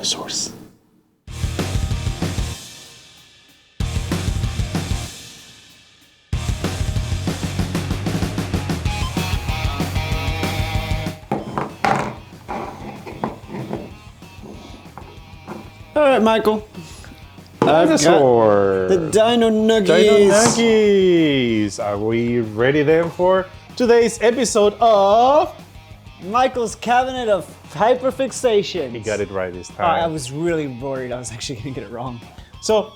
dinosaurs. All right, Michael. Dinosaur. The Dino Nuggies. Dino Nuggies. Are we ready then for today's episode of... Michael's Cabinet of Hyperfixations. He got it right this time. I was really worried I was actually going to get it wrong. So,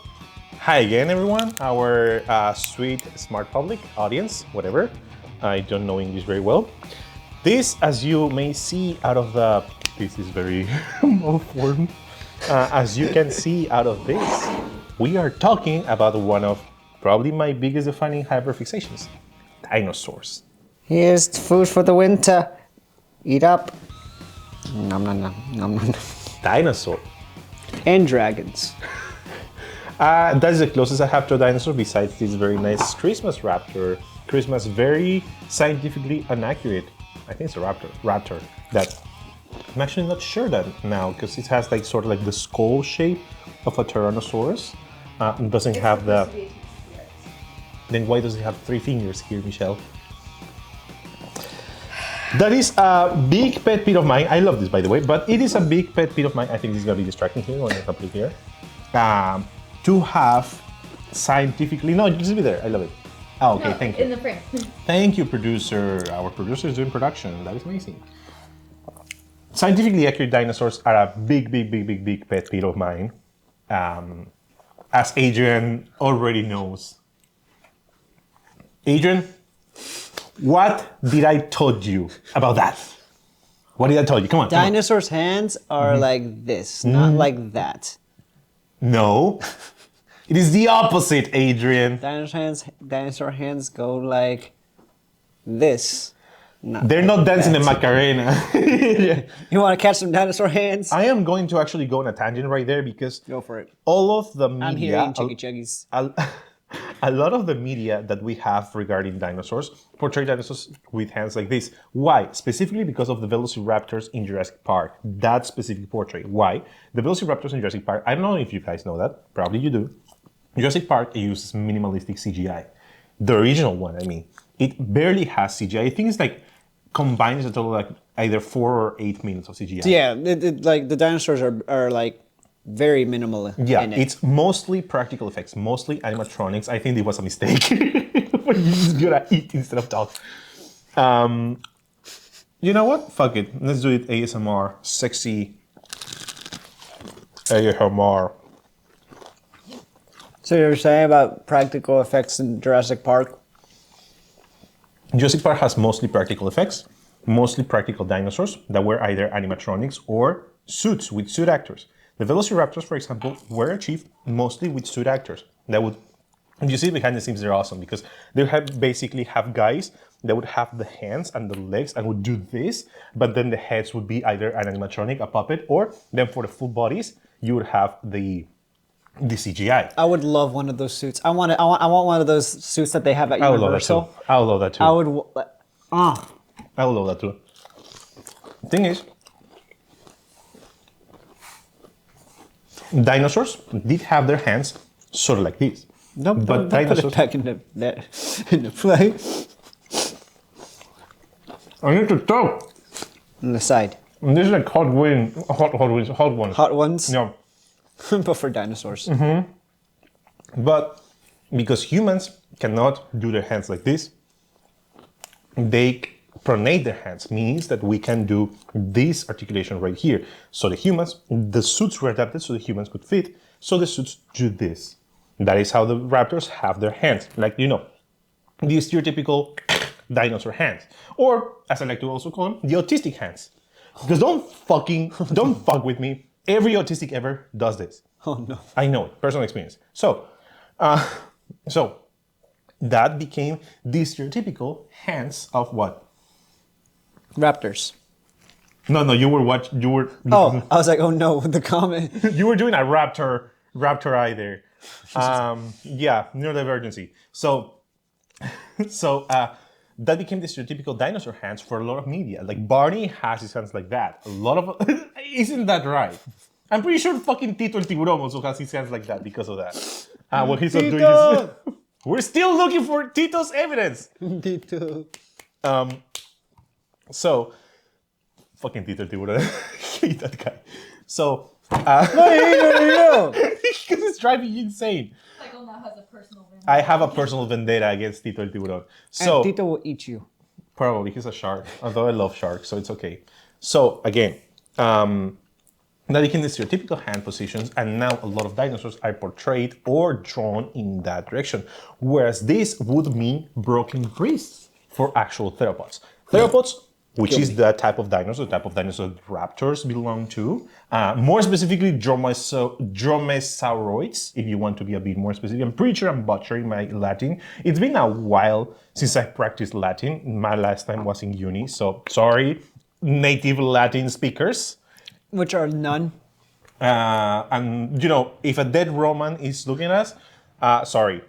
hi again, everyone. Our sweet, smart public audience, whatever. I don't know English very well. This, as you may see out of the... This is very malformed. As you can see out of this, we are talking about one of probably my biggest defining hyperfixations, dinosaurs. Here's food for the winter. Eat up. Nom nom nom nom nom. Dinosaur. And dragons. That's the closest I have to a dinosaur besides this very nice Christmas raptor. Christmas, very scientifically inaccurate. I think it's a raptor. That I'm actually not sure that now because it has like sort of like the skull shape of a Tyrannosaurus. It doesn't have the. Then why does it have 3 fingers here, Michelle? That is a big pet peeve of mine. I love this, by the way, but it is a big pet peeve of mine. I think this is gonna be distracting here when I put it here. To have scientifically, no, just be there. I love it. Oh, okay, thank you. In the frame. Thank you, producer. Our producer is doing production. That is amazing. Scientifically accurate dinosaurs are a big pet peeve of mine. As Adrian already knows. Adrian, what did I told you about that? What did I tell you? Come on. Dinosaurs' hands are like this, not like that. No. It is the opposite, Adrian. Dinosaur hands go like this. They're not dancing the Macarena. You want to catch some dinosaur hands? I am going to actually go on a tangent right there because Go for it. all of the media, I'm hearing chuggy chuggies. a lot of the media that we have regarding dinosaurs portray dinosaurs with hands like this. Why? Specifically because of the velociraptors in Jurassic Park. That specific portrait. Why? The velociraptors in Jurassic Park, I don't know if you guys know that. Probably you do. Jurassic Park uses minimalistic CGI. The original one, I mean. It barely has CGI. I think it's like combined is a total like either 4 or 8 minutes of CGI. Yeah, like the dinosaurs are like very minimal. Yeah, in it. it's mostly practical effects, mostly animatronics. I think it was a mistake. But you're just gonna eat instead of talk. You know what? Fuck it. Let's do it ASMR. Sexy ASMR. So you were saying about practical effects in Jurassic Park? Jurassic Park has mostly practical effects, mostly practical dinosaurs that were either animatronics or suits with suit actors. The velociraptors, for example, were achieved mostly with suit actors. That would, if you see behind the scenes, they're awesome because they basically have guys that would have the hands and the legs and would do this, but then the heads would be either an animatronic, a puppet, or then for the full bodies, you would have the CGI. I would love one of those suits. I want one of those suits that they have at Universal. I would love that too. I would love that too. The thing is, dinosaurs did have their hands sort of like this. Don't put it back in the play. I need to talk. On the side. And this is like hot ones. Hot ones? Yeah. But for dinosaurs. But because humans cannot do their hands like this, they pronate their hands, means that we can do this articulation right here. So the suits were adapted so the humans could fit, so the suits do this. That is how the raptors have their hands, like, you know, the stereotypical dinosaur hands. Or, as I like to also call them, the autistic hands. Because don't fuck with me. Every autistic ever does this. Oh no. I know it, personal experience. So that became the stereotypical hands of what? Raptors. No, you were. Oh, I was like, oh no, the comment. You were doing a raptor eye there. Yeah, neurodivergency. So that became the stereotypical dinosaur hands for a lot of media. Like Barney has his hands like that. A lot of isn't that right? I'm pretty sure fucking Tito el Tiburón also has his hands like that because of that. When he's not doing Tito! his... We're still looking for Tito's evidence. Tito. So, fucking Tito el Tiburón. I hate that guy. So, No. because it's driving you insane. Michael now has a personal vendetta. I have a personal vendetta against Tito el Tiburón. So, And Tito will eat you. probably he's a shark, although I love sharks, so it's okay. So, again, now you can see your typical hand positions, and now a lot of dinosaurs are portrayed or drawn in that direction. Whereas this would mean broken wrists for actual theropods. Theropods, which is the type of dinosaur that raptors belong to. More specifically, dromesauroids, if you want to be a bit more specific. I'm pretty sure I'm butchering my Latin. It's been a while since I practiced Latin. My last time was in uni, so sorry, native Latin speakers. Which are none. And, you know, if a dead Roman is looking at us, sorry.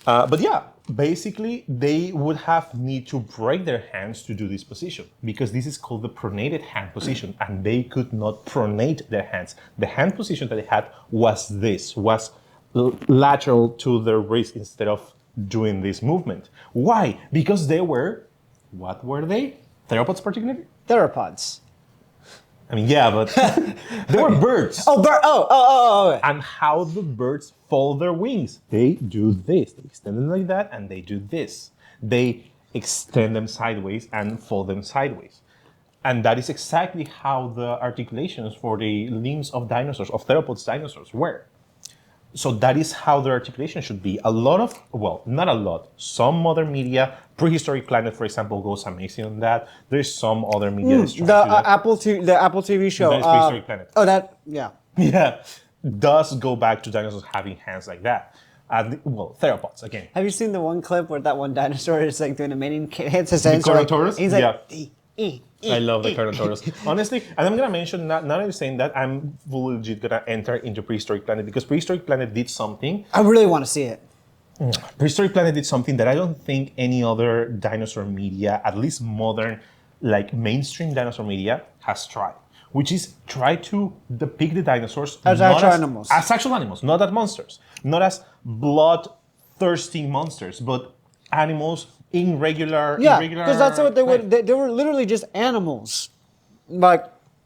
But yeah, basically, they would have need to break their hands to do this position because this is called the pronated hand position, and they could not pronate their hands. The hand position that they had was this, was lateral to their wrist instead of doing this movement. Why? Because they were, what were they? Theropods particularly? Theropods. I mean, yeah, but they were birds. Oh. And how the birds fold their wings. They do this. They extend them like that, and they do this. They extend them sideways and fold them sideways. And that is exactly how the articulations for the limbs of dinosaurs, of theropods dinosaurs, were. So that is how the articulation should be. A lot of, well, not a lot, some modern media, Prehistoric Planet, for example, goes amazing on that. There's some other media that's trying The to do that. the Apple TV show. That is Prehistoric Planet. Oh, that, yeah. Yeah, does go back to dinosaurs having hands like that. Well, theropods, again. Have you seen the one clip where that one dinosaur is like doing a mating, hits his hands? Carnotaurus? He's like, Yeah. I love the Carnotaurus. Honestly, and I'm going to mention, now that you're saying that, I'm fully legit going to enter into Prehistoric Planet because Prehistoric Planet did something. I really want to see it. Prehistoric Planet did something that I don't think any other dinosaur media, at least modern, like mainstream dinosaur media, has tried. Which is try to depict the dinosaurs As not actual animals. As actual animals, not as monsters. Not as bloodthirsty monsters, but animals in regular... Yeah, because that's what they would. They were literally just animals. Like,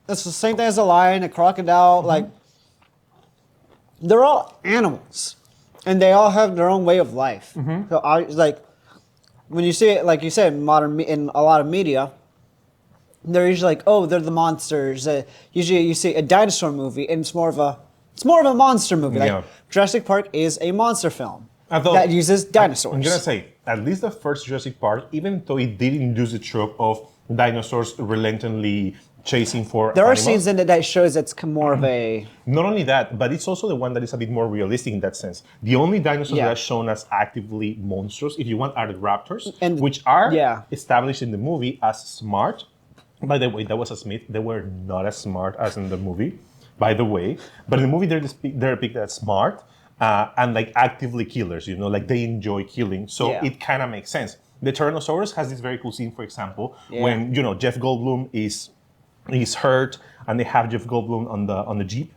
it's the same thing as a lion, a crocodile. Like, they're all animals, and they all have their own way of life. So I like when you see it, like you said, in a lot of media, they're usually like, oh, they're the monsters. Usually, you see a dinosaur movie, and it's more of a monster movie. Like Yeah. Jurassic Park is a monster film Although, that uses dinosaurs. I'm gonna say, at least the first Jurassic Park, even though it did induce the trope of dinosaurs relentlessly chasing for There are animals, scenes in it that shows it's more of a... not only that, but it's also the one that is a bit more realistic in that sense. The only dinosaurs Yeah. that are shown as actively monstrous, if you want, are the raptors, And- which are yeah. established in the movie as smart. By the way, that was a Smith. They were not as smart as in the movie, by the way. But in the movie, they're depicted as smart and like actively killers, you know, like they enjoy killing. So Yeah. it kind of makes sense. The Tyrannosaurus has this very cool scene, for example, Yeah. when, you know, Jeff Goldblum is hurt and they have Jeff Goldblum on the Jeep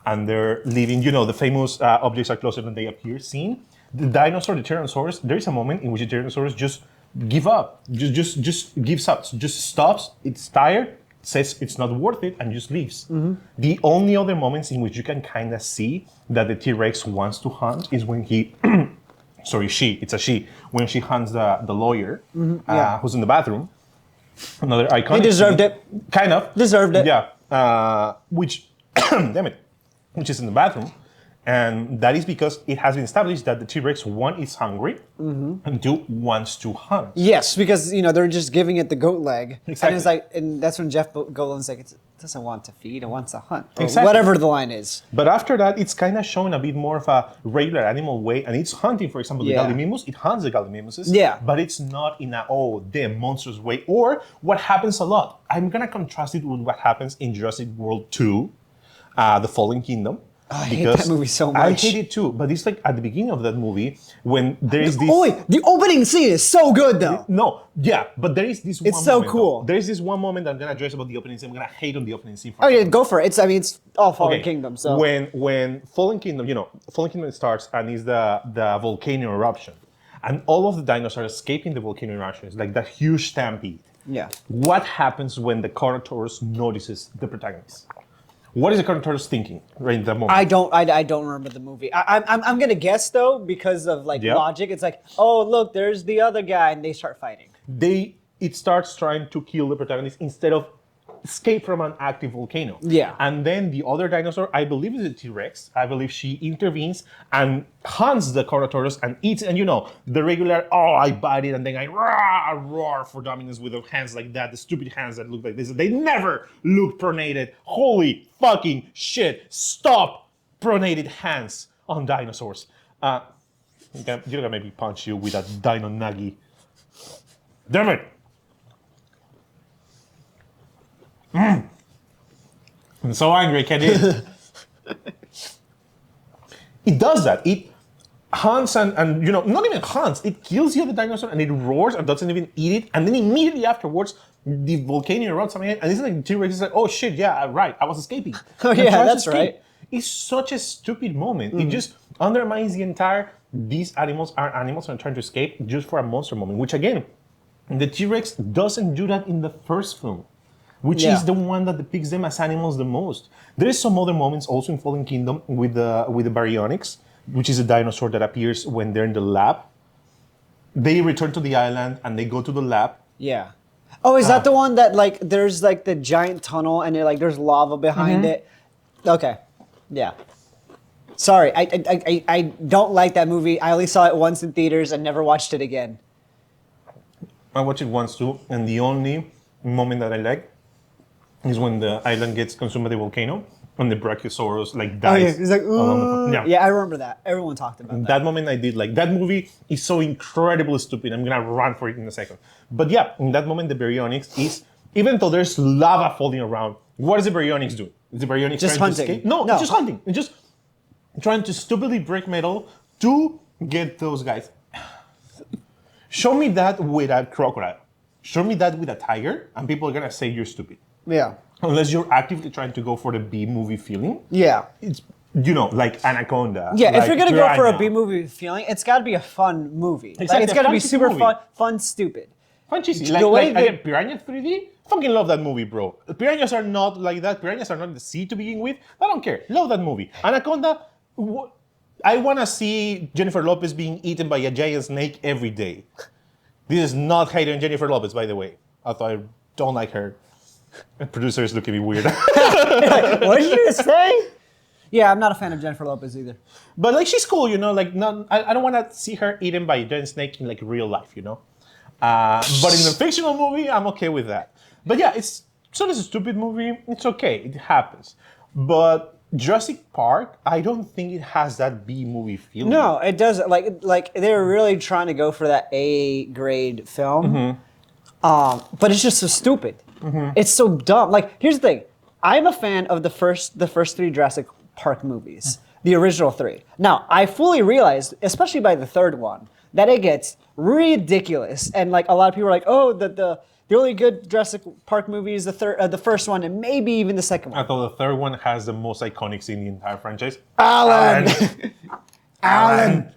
and they're leaving, you know, the famous objects are closer than they appear scene. The dinosaur, the Tyrannosaurus, there is a moment in which the Tyrannosaurus just give up, just gives up, just stops, it's tired, says it's not worth it, and just leaves. The only other moments in which you can kind of see that the T-Rex wants to hunt is when he, sorry, it's a she, when she hunts the lawyer yeah. who's in the bathroom. Another iconic He deserved scene. it. Kind of. Deserved it. Yeah. Which, damn it, which is in the bathroom. And that is because it has been established that the T-Rex, one, is hungry, and two, wants to hunt. Yes, because, you know, they're just giving it the goat leg. Exactly. And it's like, and that's when Jeff Goldblum's like, it doesn't want to feed, it wants to hunt. Or Exactly. whatever the line is. But after that, it's kind of showing a bit more of a regular animal way, and it's hunting, for example, the Yeah. gallimimus. It hunts the gallimimuses, Yeah. but it's not in a, damn monstrous way. Or what happens a lot. I'm going to contrast it with what happens in Jurassic World 2, The Fallen Kingdom, I hate that movie so much. I hate it too, but it's like at the beginning of that movie when there is this. Oh wait, the opening scene is so good though. No, yeah, but there is this. It's one so moment, cool. There is this one moment that I'm gonna address about the opening scene. I'm gonna hate on the opening scene. Oh yeah, go for it. It's all Fallen Kingdom. So when Fallen Kingdom, Fallen Kingdom starts and is the volcano eruption, and all of the dinosaurs escaping the volcano eruption is like that huge stampede. Yeah. What happens when the Carnotaurus notices the protagonist? What is the Carnotaurus thinking right in that moment? I don't remember the movie. I'm gonna guess though because of logic. It's like, oh look, there's the other guy, and they start fighting. It starts trying to kill the protagonist instead of escape from an active volcano. Yeah. And then the other dinosaur, I believe is a T-Rex, I believe she intervenes and hunts the Carnotaurus and eats, and the regular, I bite it and then I roar for dominance with the hands like that, the stupid hands that look like this. They never look pronated. Holy fucking shit. Stop pronated hands on dinosaurs. You're gonna maybe punch you with that dino nuggy. Damn it. I'm so angry, I can't eat it. It does that. It hunts and not even hunts. It kills the other dinosaur and it roars and doesn't even eat it. And then immediately afterwards, the volcano erupts again. And it's like T-Rex is like, oh shit, yeah, right, I was escaping. Oh yeah, that's right. It's such a stupid moment. It just undermines the entire, these animals are animals and trying to escape just for a monster moment, which again, the T-Rex doesn't do that in the first film. Which is the one that depicts them as animals the most. There is some other moments also in Fallen Kingdom with the baryonyx, which is a dinosaur that appears when they're in the lab. They return to the island and they go to the lab. Yeah. Oh, is that the one that there's the giant tunnel and there's lava behind it? Okay. Yeah. Sorry, I don't like that movie. I only saw it once in theaters and never watched it again. I watched it once too, and the only moment that I like is when the island gets consumed by the volcano and the Brachiosaurus dies. Oh yeah, he's like, along the, yeah, I remember that. Everyone talked about that. That moment I did like. That movie is so incredibly stupid. I'm gonna run for it in a second. But yeah, in that moment the baryonyx is, even though there's lava falling around, what does the baryonyx do? Is the baryonyx just trying hunting? To escape? No, it's just hunting. It's just trying to stupidly break metal to get those guys. Show me that with a crocodile. Show me that with a tiger, and people are gonna say you're stupid. Yeah. Unless you're actively trying to go for the B-movie feeling. Yeah. It's, like Anaconda. Yeah, like if you're gonna go for a Piranha. B-movie feeling, it's gotta be a fun movie. Exactly, It's gotta a be fun super movie. fun, stupid. Fun cheesy. The way Again, Piranha 3D? Fucking love that movie, bro. Piranhas are not like that. Piranhas are not in the sea to begin with. I don't care. Love that movie. Anaconda, I wanna see Jennifer Lopez being eaten by a giant snake every day. This is not hate on Jennifer Lopez, by the way. Although I don't like her. Producers look at me weird. What did you just say? Yeah, I'm not a fan of Jennifer Lopez either. But she's cool, I don't want to see her eaten by a giant snake in real life, But in the fictional movie, I'm okay with that. But yeah, it's a stupid movie. It's okay, it happens. But Jurassic Park, I don't think it has that B movie feeling. No, it doesn't. Like they were really trying to go for that A grade film. But it's just so stupid. It's so dumb. Here's the thing. I'm a fan of the first three Jurassic Park movies, the original three. Now, I fully realized, especially by the third one, that it gets ridiculous. And a lot of people are like, oh, the only good Jurassic Park movie is the first one, and maybe even the second one. I thought the third one has the most iconic scene in the entire franchise. Alan! Alan!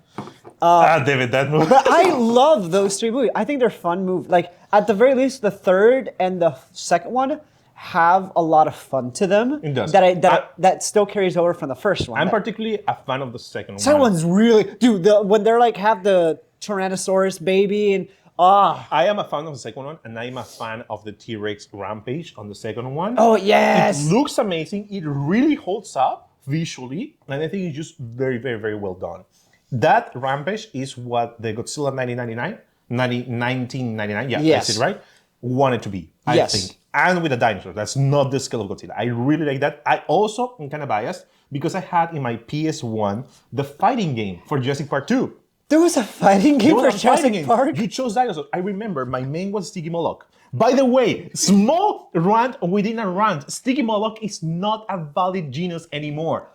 David, that movie. But I love those three movies. I think they're fun movies. At the very least, the third and the second one have a lot of fun to them. It does. That still carries over from the first one. I'm particularly a fan of the second one. Second one's really, dude. When they're have the Tyrannosaurus baby and I am a fan of the second one, and I am a fan of the T-Rex rampage on the second one. Oh yes, it looks amazing. It really holds up visually, and I think it's just very, very, very well done. That rampage is what the Godzilla 1999, yeah, yes. that's it, right? Wanted to be, I think. And with a dinosaur, that's not the scale of Godzilla. I really like that. I also am kind of biased because I had in my PS1 the fighting game for Jurassic Park 2. There was a fighting game for Jurassic Park? You chose dinosaurs. I remember my main was Sticky Moloch. By the way, small rant within a rant. Sticky Moloch is not a valid genus anymore.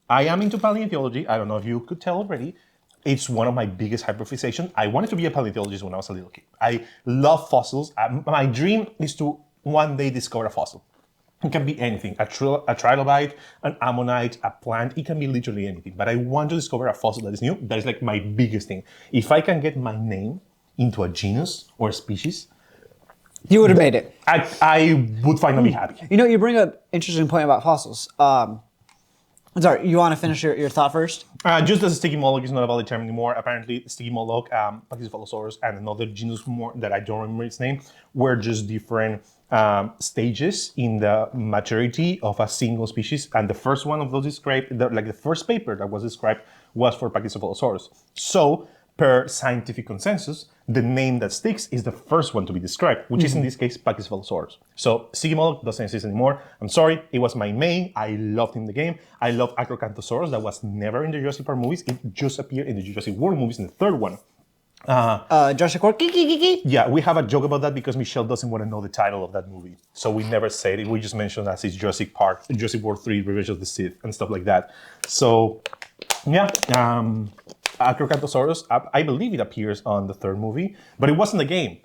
I am into paleontology. I don't know if you could tell already. It's one of my biggest hyperfixations. I wanted to be a paleontologist when I was a little kid. I love fossils. My dream is to one day discover a fossil. It can be anything, a trilobite, an ammonite, a plant. It can be literally anything. But I want to discover a fossil that is new. That is like my biggest thing. If I can get my name into a genus or a species, You would have made it. I would finally be happy. You know, you bring up an interesting point about fossils. Sorry, you want to finish your thought first? Just as Stygimoloch is not a valid term anymore, apparently Stygimoloch, Pachycephalosaurus, and another genus more that I don't remember its name, were just different stages in the maturity of a single species. And the first one of those described, the first paper that was described was for Pachycephalosaurus. So, per scientific consensus, the name that sticks is the first one to be described, which is in this case Pachycephalosaurus. So Stygimoloch doesn't exist anymore. I'm sorry, it was my main. I loved in the game. I love Acrocanthosaurus. That was never in the Jurassic Park movies. It just appeared in the Jurassic World movies in the third one. Jurassic World. Yeah, we have a joke about that because Michelle doesn't want to know the title of that movie. So we never said it. We just mentioned that it's Jurassic Park, Jurassic World 3, Revenge of the Sith, and stuff like that. So, yeah. Acrocanthosaurus, I believe it appears on the third movie, but it wasn't the game.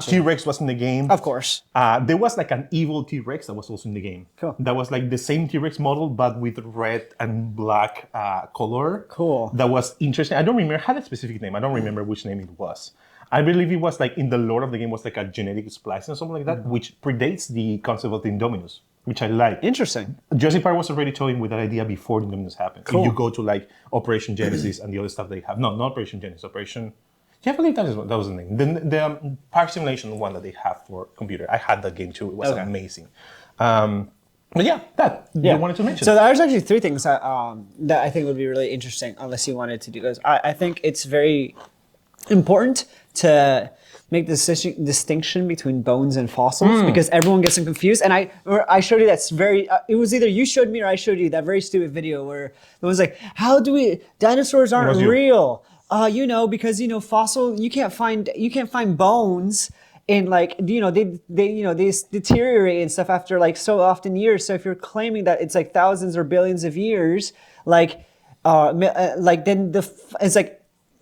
T-Rex was in the game. Of course. There was like an evil T-Rex that was also in the game. Cool. That was like the same T-Rex model, but with red and black color. Cool. That was interesting. I don't remember, had a specific name. I don't remember which name it was. I believe it was like in the lore of the game was like a genetic splicing or something like that, which predates the concept of the Indominus, which I like. Interesting. Jurassic Park was already toying with that idea before the Indominus happened. Cool. If you go to like Operation Genesis and the other stuff they have. No, not Operation Genesis, Operation... Yeah, I believe that was the name. The Park Simulation one that they have for computer. I had that game too. It was amazing. But yeah, you wanted to mention. So there's actually three things that I think would be really interesting, unless you wanted to do those. I think it's very important to make the distinction between bones and fossils because everyone gets them confused. And I showed you that's very, it was either you showed me or I showed you that very stupid video where it was like, how do dinosaurs aren't real? Because fossil, you can't find bones in like, they deteriorate and stuff after like so often years. So if you're claiming that it's like thousands or billions of years, then it's like,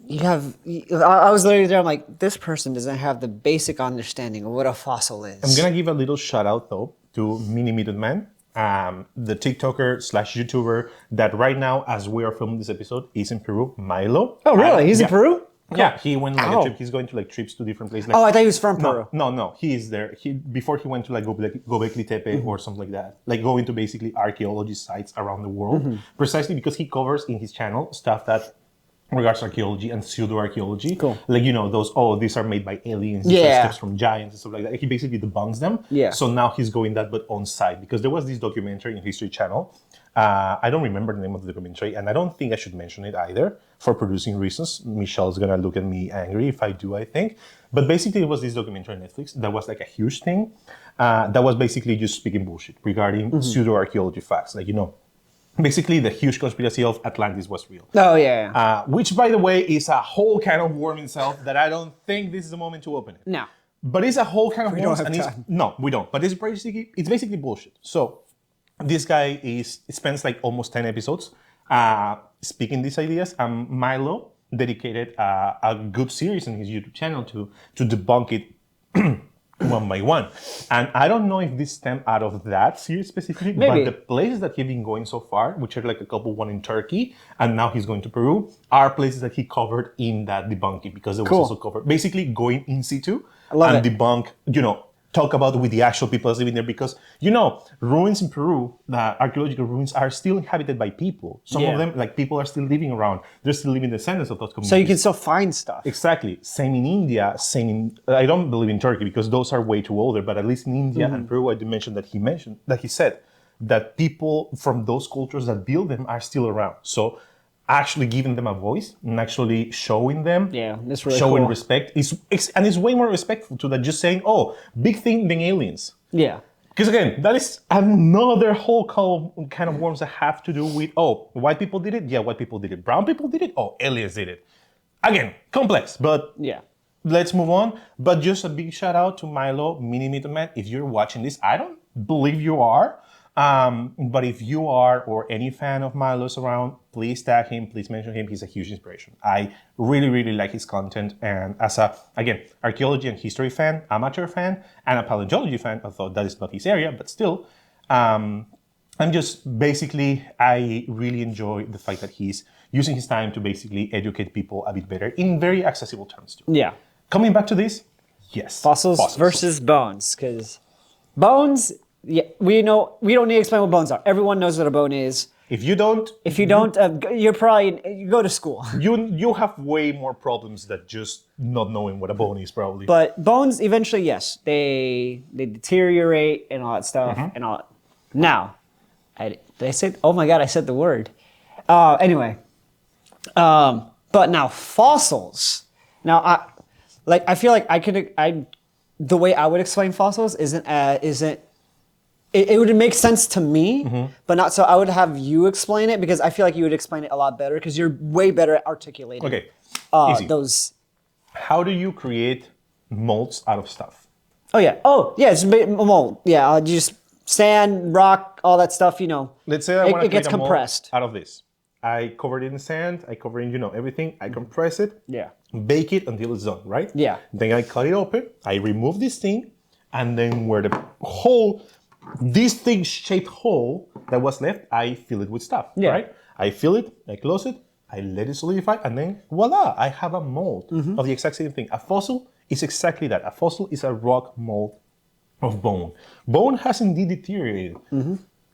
I was literally there, I'm like, this person doesn't have the basic understanding of what a fossil is. I'm going to give a little shout out though to Mini Mutant Man, the TikToker / YouTuber that right now, as we are filming this episode, is in Peru, Milo. Oh, really? He's in Peru? Yeah, he went on like a trip. He's going to like trips to different places. Like, I thought he was from Peru. No, he is there. Before he went to like Göbekli Tepe or something like that, like going to basically archaeology sites around the world, precisely because he covers in his channel stuff that regards archaeology and pseudo-archaeology. Cool. Like, these are made by aliens, these are steps from giants and stuff like that. He basically debunks them. Yeah. So now he's going that, but on site. Because there was this documentary in History Channel. I don't remember the name of the documentary, and I don't think I should mention it either for producing reasons. Michelle's going to look at me angry if I do, I think. But basically, it was this documentary on Netflix that was like a huge thing. That was basically just speaking bullshit regarding pseudo-archaeology facts. Like, basically, the huge conspiracy of Atlantis was real. Oh, yeah. Which, by the way, is a whole can of worm itself that I don't think this is the moment to open it. No. But it's a whole can of worms. We don't have time. No, we don't. But it's basically bullshit. So this guy spends like almost 10 episodes speaking these ideas. And Milo dedicated a good series on his YouTube channel to debunk it one by one. And I don't know if this stemmed out of that series specifically, but the places that he's been going so far, which are like a couple, one in Turkey, and now he's going to Peru, are places that he covered in that debunking, because it was also covered. Basically going in situ and debunk, talk about with the actual people living there, because, ruins in Peru, the archaeological ruins are still inhabited by people. Some of them, like people are still living around. They're still living descendants of those communities. So you can still find stuff. Exactly. Same in India, I don't believe in Turkey because those are way too older, but at least in India and Peru, I did mention that he said that people from those cultures that build them are still around. So actually giving them a voice and actually showing them, that's really showing cool. respect, and it's way more respectful to that just saying, big thing than aliens. Yeah. Because again, that is another whole kind of worms that have to do with, white people did it? Yeah, white people did it. Brown people did it? Oh, aliens did it. Again, complex, but let's move on. But just a big shout out to Milo, Mini Mutant Man. If you're watching this, I don't believe you are. But if you are or any fan of Milo's around, please tag him, please mention him. He's a huge inspiration. I really, really like his content. And as a, again, archaeology and history fan, amateur fan, and a paleontology fan, although that is not his area, but still, I'm just basically, I really enjoy the fact that he's using his time to basically educate people a bit better in very accessible terms too. Yeah. Coming back to this, yes. Fossils versus bones, because bones, yeah, we don't need to explain what bones are. Everyone knows what a bone is. If you don't, you're probably, you go to school. you have way more problems than just not knowing what a bone is, probably. But bones, eventually, yes, they deteriorate and all that stuff and all. Now, did I say? Oh my God, I said the word. Anyway, but now fossils. Now, I feel like the way I would explain fossils isn't. It would make sense to me, but not so. I would have you explain it because I feel like you would explain it a lot better because you're way better at articulating. Okay, easy. Those. How do you create molds out of stuff? Oh yeah. It's a mold. Yeah, you just sand, rock, all that stuff. You know. Let's say I want to it gets create a mold compressed out of this. I cover it in sand. I cover in everything. I compress it. Yeah. Bake it until it's done, right? Yeah. Then I cut it open. I remove this thing, and then where the hole. This thing-shaped hole that was left, I fill it with stuff, right? I fill it, I close it, I let it solidify, and then voila, I have a mold of the exact same thing. A fossil is exactly that. A fossil is a rock mold of bone. Bone has indeed deteriorated,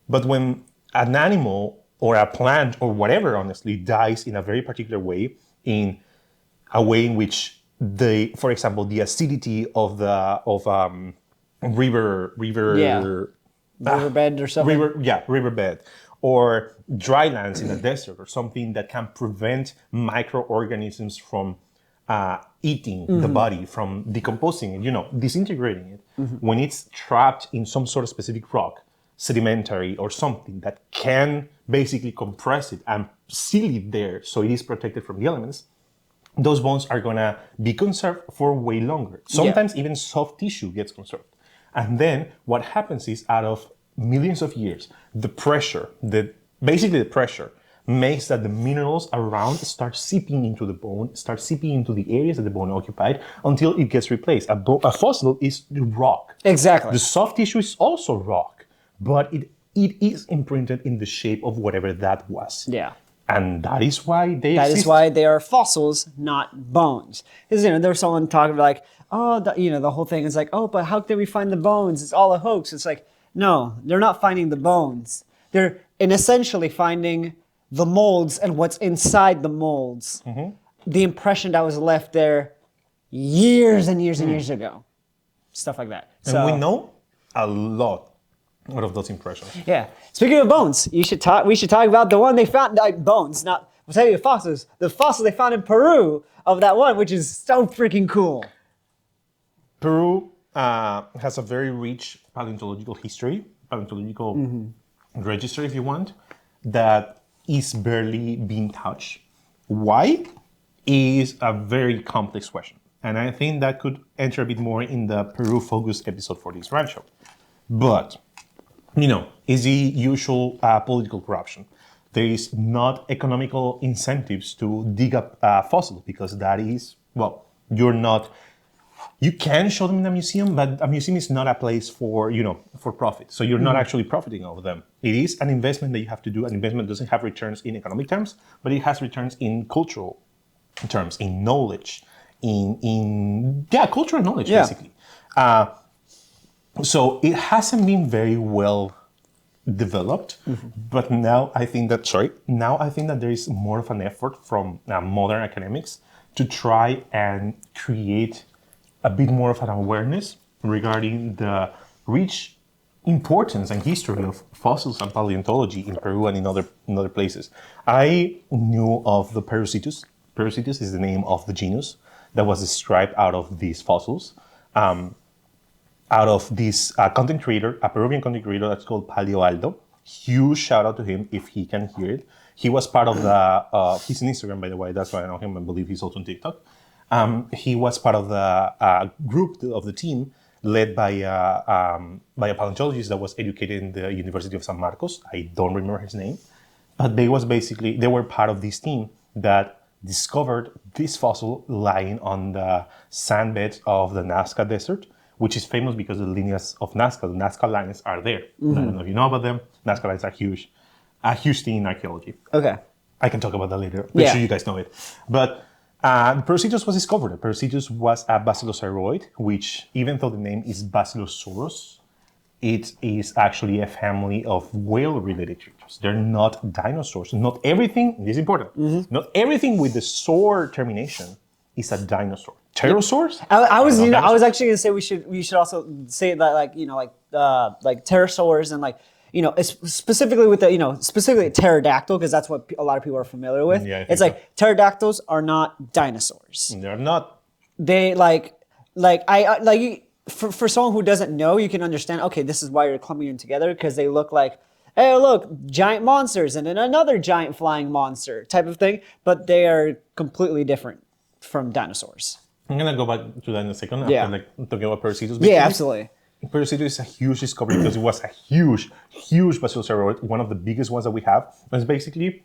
but when an animal or a plant or whatever, honestly, dies in a very particular way, in a way in which for example, the acidity of riverbed or something. Riverbed, or dry lands in the desert, or something that can prevent microorganisms from eating the body, from decomposing it, disintegrating it. When it's trapped in some sort of specific rock, sedimentary or something that can basically compress it and seal it there so it is protected from the elements, those bones are gonna be conserved for way longer. Sometimes even soft tissue gets conserved. And then what happens is, out of millions of years, the pressure makes that the minerals around start seeping into the bone, start seeping into the areas that the bone occupied until it gets replaced. A fossil is rock. Exactly. The soft tissue is also rock, but it is imprinted in the shape of whatever that was. Yeah. And that is why they exist. That is why they are fossils, not bones. Because there's someone talking like, the whole thing is like, but how did we find the bones? It's all a hoax. It's like, no, they're not finding the bones. They're essentially finding the molds and what's inside the molds. The impression that was left there years and years and years ago. Stuff like that. And we know a lot out of those impressions. Yeah. Speaking of bones, we should talk about the one they found, bones, not, we'll tell you fossils. The fossil they found in Peru of that one, which is so freaking cool. Peru has a very rich paleontological history, paleontological register, if you want, that is barely being touched. Why is a very complex question. And I think that could enter a bit more in the Peru-focused episode for this rant show. But, is the usual political corruption. There is not economical incentives to dig up fossils because that is, you can show them in a museum, but a museum is not a place for profit. So you're not actually profiting off them. It is an investment that you have to do. An investment doesn't have returns in economic terms, but it has returns in cultural terms, in knowledge, in cultural knowledge, basically. So it hasn't been very well developed, but now I think that there is more of an effort from modern academics to try and create a bit more of an awareness regarding the rich importance and history of fossils and paleontology in Peru and in other places. I knew of the Perucitus. Perucitus is the name of the genus that was described out of these fossils. Out of this content creator, a Peruvian content creator that's called Paleo Aldo. Huge shout out to him if he can hear it. He was part of the, he's on Instagram, by the way, that's why I know him. I believe he's also on TikTok. He was part of the group of the team led by a paleontologist that was educated in the University of San Marcos. I don't remember his name, but they were part of this team that discovered this fossil lying on the sand beds of the Nazca Desert, which is famous because of the lineage of Nazca. The Nazca lines are there. I don't know if you know about them. Nazca lines are huge, a huge thing in archaeology. Okay. I can talk about that later. Make sure you guys know it. But Parasitus was discovered. Parasitus was a basilosauride, which, even though the name is Basilosaurus, it is actually a family of whale-related creatures. They're not dinosaurs. Not everything, this is important, not everything with the saur termination is a dinosaur. Pterosaurs? I was actually gonna say we should also say that like pterosaurs and specifically with the specifically pterodactyl, because that's what a lot of people are familiar with. Yeah, it's like pterodactyls are not dinosaurs. They're not. They for someone who doesn't know, you can understand. Okay, this is why you're clumping them together, because they look like, hey, look, giant monsters and then another giant flying monster type of thing, but they are completely different from dinosaurs. I'm gonna go back to that in a second. Yeah. After talking about Parasitus. Yeah, absolutely. Parasitus is a huge discovery because it was a huge basilosauride, one of the biggest ones that we have. It's basically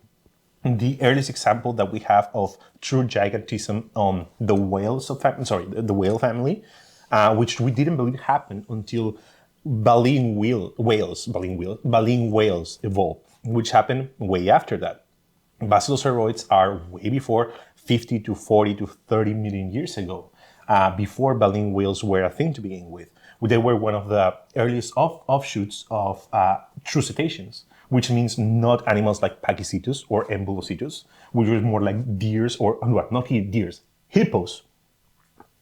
the earliest example that we have of true gigantism on the whales the whale family, which we didn't believe happened until baleen whales evolved, which happened way after that. Basilosauroids are way before 50 to 40 to 30 million years ago, before baleen whales were a thing to begin with. They were one of the earliest offshoots of true cetaceans, which means not animals like Pachycetus or Embulocitus, which were more like deers or, not deers, hippos,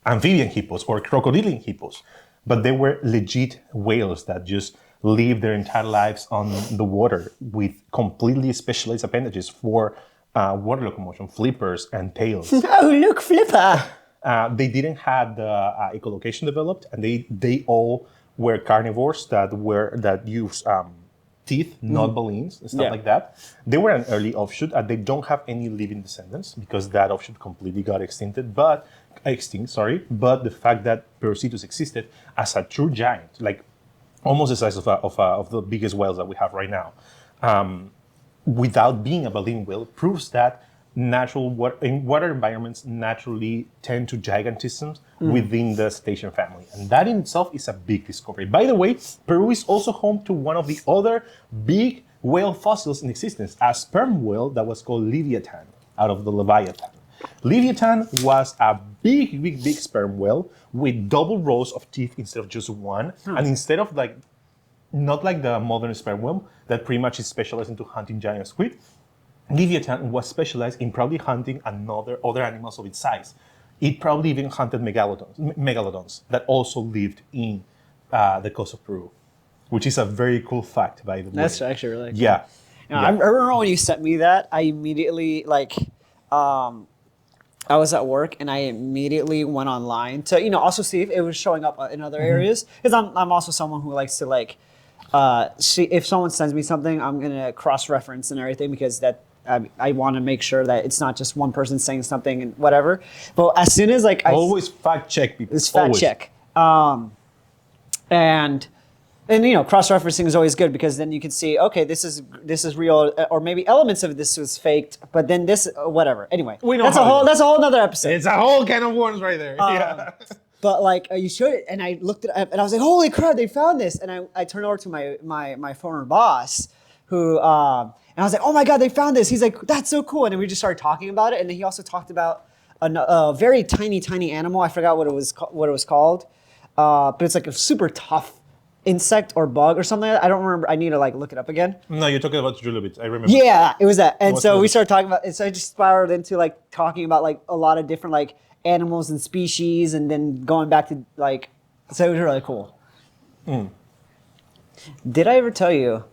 amphibian hippos or crocodilian hippos. But they were legit whales that just lived their entire lives on the water with completely specialized appendages for water locomotion, flippers and tails. Oh, look, flipper! They didn't have the echolocation developed, and they all were carnivores that use teeth, not baleens, and stuff like that. They were an early offshoot, and they don't have any living descendants because that offshoot completely got extinct. But the fact that Parasitus existed as a true giant, like almost the size of the biggest whales that we have right now, without being a baleen whale, proves that water environments naturally tend to gigantisms within the cetacean family. And that in itself is a big discovery. By the way, Peru is also home to one of the other big whale fossils in existence, a sperm whale that was called Leviathan, out of the Leviathan. Leviathan was a big sperm whale with double rows of teeth instead of just one. And instead of not like the modern sperm whale that pretty much is specialized into hunting giant squid, Leviathan was specialized in probably hunting other animals of its size. It probably even hunted megalodons that also lived in the coast of Peru, which is a very cool fact, by the way. That's actually really cool. Yeah. I remember when you sent me that, I immediately, I was at work and I immediately went online to, also see if it was showing up in other areas. Because I'm also someone who likes to, see if someone sends me something, I'm going to cross-reference and everything, because that I want to make sure that it's not just one person saying something and whatever. But as soon as always fact check people. It's fact check. And cross-referencing is always good, because then you can see, okay, this is real, or maybe elements of this was faked, but then this whatever. Anyway, that's a whole nother episode. It's a whole can of worms right there. Yeah. But you showed it, and I looked it up, and I was like, holy crap, they found this. And I turned over to my former boss, who and I was like, oh my God, they found this. He's like, that's so cool. And then we just started talking about it. And then he also talked about a very tiny animal. I forgot what it was called. But it's like a super tough insect or bug or something like that. I don't remember. I need to look it up again. No, you're talking about trilobits. I remember. Yeah, it was that. And so we started talking about it. So I just spiraled into talking about a lot of different animals and species, and then going back to so it was really cool. Did I ever tell you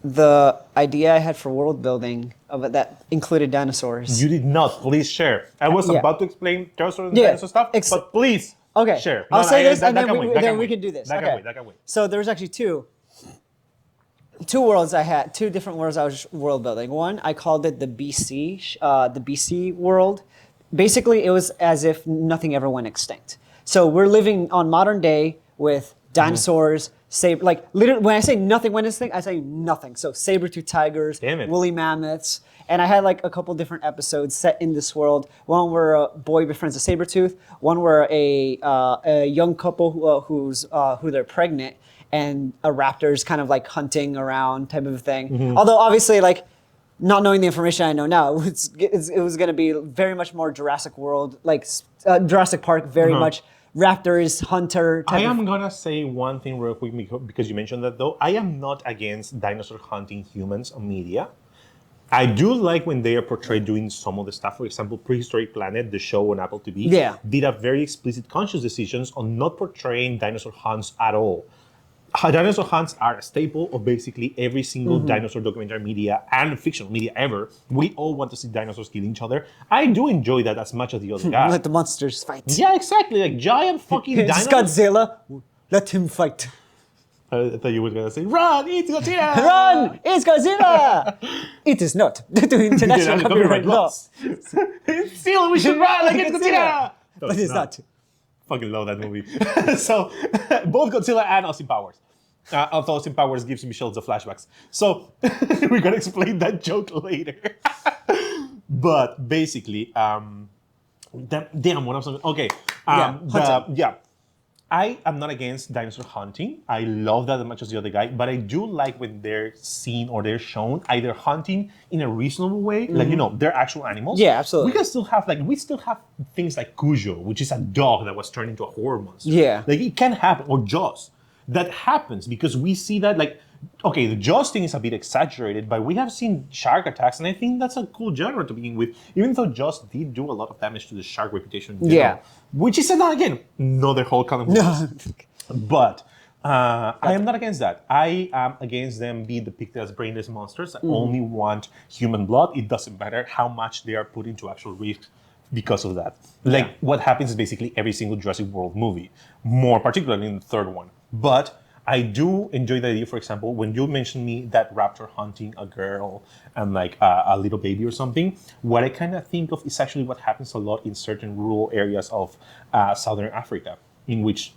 the idea I had for world building of that included dinosaurs? You did not. Please share. I was about to explain pterosaurs and dinosaur stuff, but please share. I'll say this, and then we can do this. That can wait. So there was actually two worlds I had, two different worlds I was world building. One, I called it the BC world. Basically, it was as if nothing ever went extinct. So we're living on modern day. with dinosaurs, literally, when I say nothing, when this thing, I say nothing. So saber-tooth tigers, Damn it. woolly mammoths, and I had like a couple different episodes set in this world. One where a boy befriends a saber-tooth, one where a young couple who they're pregnant, and a raptor's kind of like hunting around type of thing. Although obviously, like, not knowing the information I know now, it was going to be very much more Jurassic World, like Jurassic Park, very much raptors, hunter type I am gonna say one thing real quick because you mentioned that though. I am not against dinosaur hunting humans on media. I do like when they are portrayed doing some of the stuff. For example, Prehistoric Planet, the show on Apple TV, did a very explicit conscious decisions on not portraying dinosaur hunts at all. Dinosaur hunts are a staple of basically every single dinosaur documentary media and fictional media ever. We all want to see dinosaurs kill each other. I do enjoy that as much as the other guy. Let the monsters fight. Yeah, exactly. Like giant fucking It's dinosaurs. Godzilla. Let him fight. I thought you were gonna say, "Run, it's Godzilla! Run! It's Godzilla! It is not due to international copyright law. Still, we should run like it's Godzilla! But it's not. Fucking love that movie. So, both Godzilla and Austin Powers. Although Austin Powers gives Michelle the flashbacks. So, we're gonna explain that joke later. But basically, damn, what I'm saying. Okay. I am not against dinosaur hunting. I love that as much as the other guy, but I do like when they're seen or they're shown either hunting in a reasonable way, like, they're actual animals. Yeah, absolutely. We still have things like Cujo, which is a dog that was turned into a horror monster. Yeah. Like, it can happen, or Jaws. That happens because we see that, like, okay, the Jaws thing is a bit exaggerated, but we have seen shark attacks, and I think that's a cool genre to begin with, even though Jaws did do a lot of damage to the shark reputation. Which is, again, not the whole kind of movies. But I am not against that. I am against them being depicted as brainless monsters that only want human blood. It doesn't matter how much they are put into actual risk because of that. Like, what happens is basically every single Jurassic World movie, more particularly in the third one. But I do enjoy the idea, for example, when you mentioned me that raptor hunting a girl and like a little baby or something, what I kind of think of is actually what happens a lot in certain rural areas of Southern Africa, in which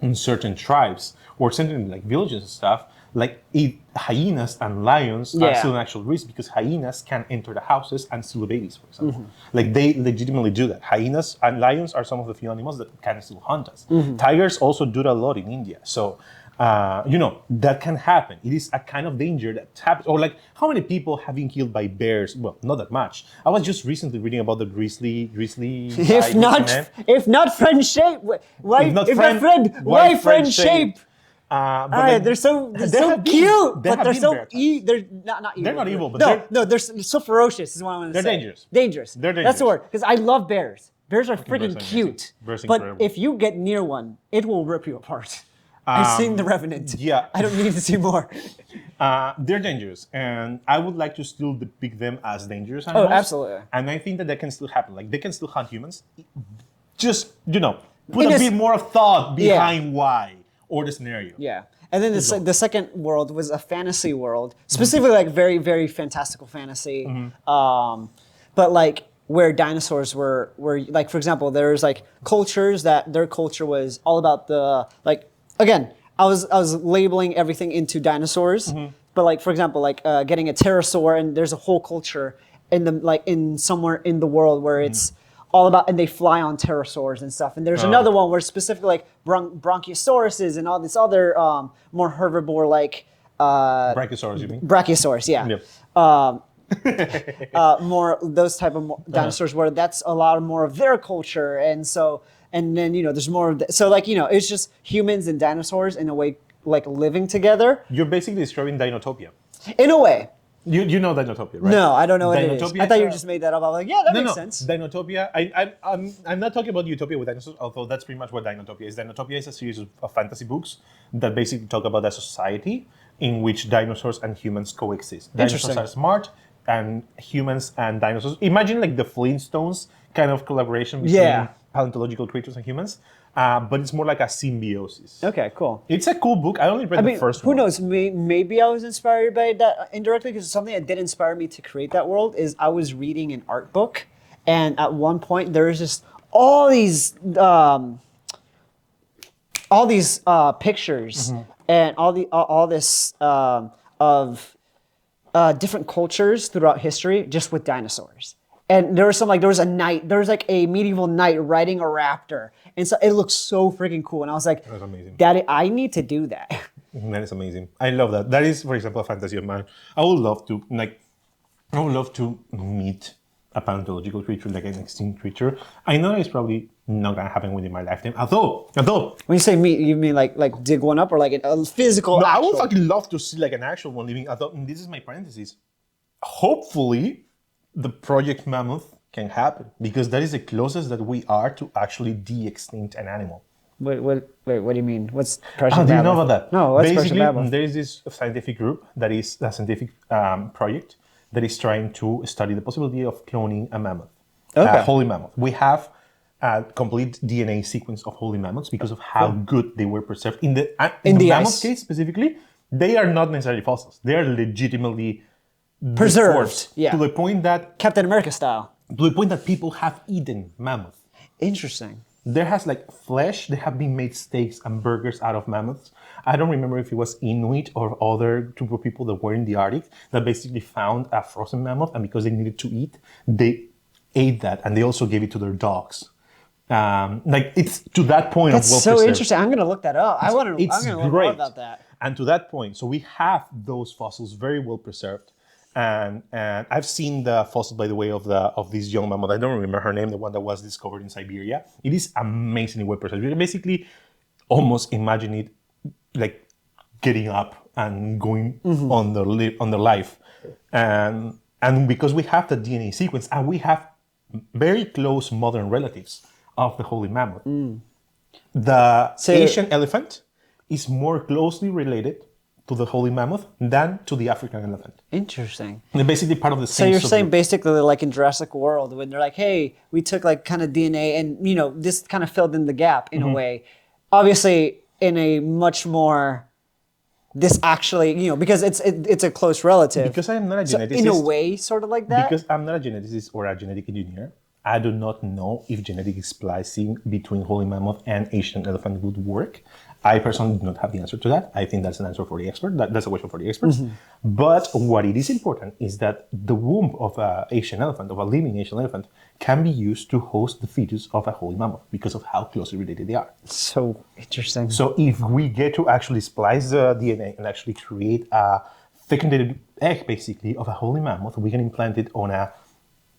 in certain tribes or certain like villages and stuff, like hyenas and lions are still an actual risk because hyenas can enter the houses and steal the babies, for example. Like they legitimately do that. Hyenas and lions are some of the few animals that can still hunt us. Tigers also do that a lot in India. So, that can happen. It is a kind of danger that happens. Or like, how many people have been killed by bears? Well, not that much. I was just recently reading about the grizzly. If not friend shape, why friend shape? They're so cute, but they're so they're not evil. They're not evil, but they're so ferocious. Is what I want to say. They're dangerous. Dangerous. They're dangerous. That's the word. Because I love bears. Bears are freaking cute. Bears are but incredible. if you get near one, it will rip you apart. I've seen The Revenant. Yeah. I don't need to see more. They're dangerous, and I would like to still depict them as dangerous animals. Oh, absolutely. And I think that can still happen. Like, they can still hunt humans. Just, put a bit more of thought behind why or the scenario. Yeah. And then the second world was a fantasy world, specifically like very, very fantastical fantasy. But like where dinosaurs were like, for example, there's like cultures that their culture was all about the, like, again, I was labeling everything into dinosaurs, but like, for example, like getting a pterosaur, and there's a whole culture in somewhere in the world where it's all about, and they fly on pterosaurs and stuff. And there's another one where specifically like bronchiosauruses and all this other more herbivore like Brachiosaurus, you mean? Brachiosaurus, yeah. Yep. More those type of dinosaurs where that's a lot more of their culture, and so. And then, there's more of so like, it's just humans and dinosaurs in a way, like living together. You're basically describing Dinotopia. In a way. You know Dinotopia, right? No, I don't know what it is. Dinotopia I thought you just made that up. I was like, yeah, that makes sense. Dinotopia, I'm not talking about Utopia with dinosaurs, although that's pretty much what Dinotopia is. Dinotopia is a series of fantasy books that basically talk about a society in which dinosaurs and humans coexist. Dinosaurs are smart, and humans and dinosaurs. Imagine like the Flintstones kind of collaboration between paleontological creatures and humans, but it's more like a symbiosis. Okay, cool. It's a cool book. I only read the first one. Who knows? Maybe I was inspired by that indirectly, because something that did inspire me to create that world is I was reading an art book, and at one point there was just all these all these pictures and all this of different cultures throughout history just with dinosaurs. And there was like a medieval knight riding a raptor. And so it looks so freaking cool. And I was like, That's amazing. Daddy, I need to do that. That is amazing. I love that. That is, for example, a fantasy of mine. I would love to meet a paleontological creature, like an extinct creature. I know it's probably not gonna happen within my lifetime. Although When you say meet, you mean like dig one up or like a physical no, I actual? would fucking love to see like an actual one living. Although, and this is my parenthesis. Hopefully, the Project Mammoth can happen because that is the closest that we are to actually de-extinct an animal. Wait, what do you mean? What's Project Do you Mammoth? know about that? No, what's Basically, Project Mammoth? there is this scientific group that is a scientific project that is trying to study the possibility of cloning a mammoth, Okay. a holy mammoth. We have a complete DNA sequence of holy mammoths because of how good they were preserved. In the mammoth ice. case specifically, they are not necessarily fossils. They are legitimately Preserved, forced yeah. to the point that Captain America style. people have eaten mammoth. Interesting. There has like flesh. They have been made steaks and burgers out of mammoths. I don't remember if it was Inuit or other group of people that were in the Arctic that basically found a frozen mammoth, and because they needed to eat, they ate that, and they also gave it to their dogs. Like it's to that point That's of well so preserved. interesting. I'm gonna look that up. I'm gonna It's learn more great. about that. And to that point, so we have those fossils very well preserved. And I've seen the fossil, by the way, of this young mammoth. I don't remember her name, the one that was discovered in Siberia. It is amazingly well preserved. You can basically almost imagine it like getting up and going on their life. And because we have the DNA sequence and we have very close modern relatives of the holy mammoth, the Asian elephant is more closely related to the holy mammoth than to the African elephant. Interesting. They're basically part of the So same you're saying subgroup. basically like in Jurassic World when they're like, hey, we took like kind of DNA and this kind of filled in the gap in a way. Obviously, in a much more this actually because it's a close relative. Because I am not a So geneticist. in a way, sort of like that. Because I'm not a geneticist or a genetic engineer, I do not know if genetic splicing between holy mammoth and Asian elephant would work. I personally do not have the answer to that. I think that's an answer for the expert. That's a question for the experts. But what it is important is that the womb of an Asian elephant, of a living Asian elephant, can be used to host the fetus of a holy mammoth because of how closely related they are. So interesting. So if we get to actually splice the DNA and actually create a fecundated egg, basically, of a holy mammoth, we can implant it on a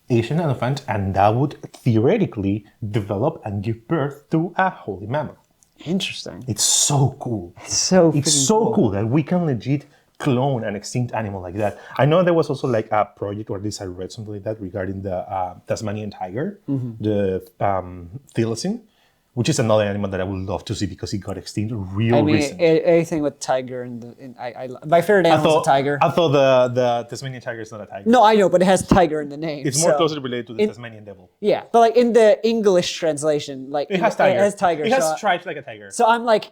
Asian elephant, and that would theoretically develop and give birth to a holy mammoth. Interesting. It's so cool. It's so It's freaking so cool that we can legit clone an extinct animal like that. I know there was also like a project, or at least I read something like that regarding the Tasmanian tiger, the thylacine, which is another animal that I would love to see because it got extinct real recent. Anything with tiger my favorite animal is a tiger. I thought the Tasmanian tiger is not a tiger. No, I know, but it has tiger in the name. It's more so- closely related to the Tasmanian devil. Yeah, but like in the English translation, like It has tiger. It has tiger. It has so, stripes like a tiger. so I'm like,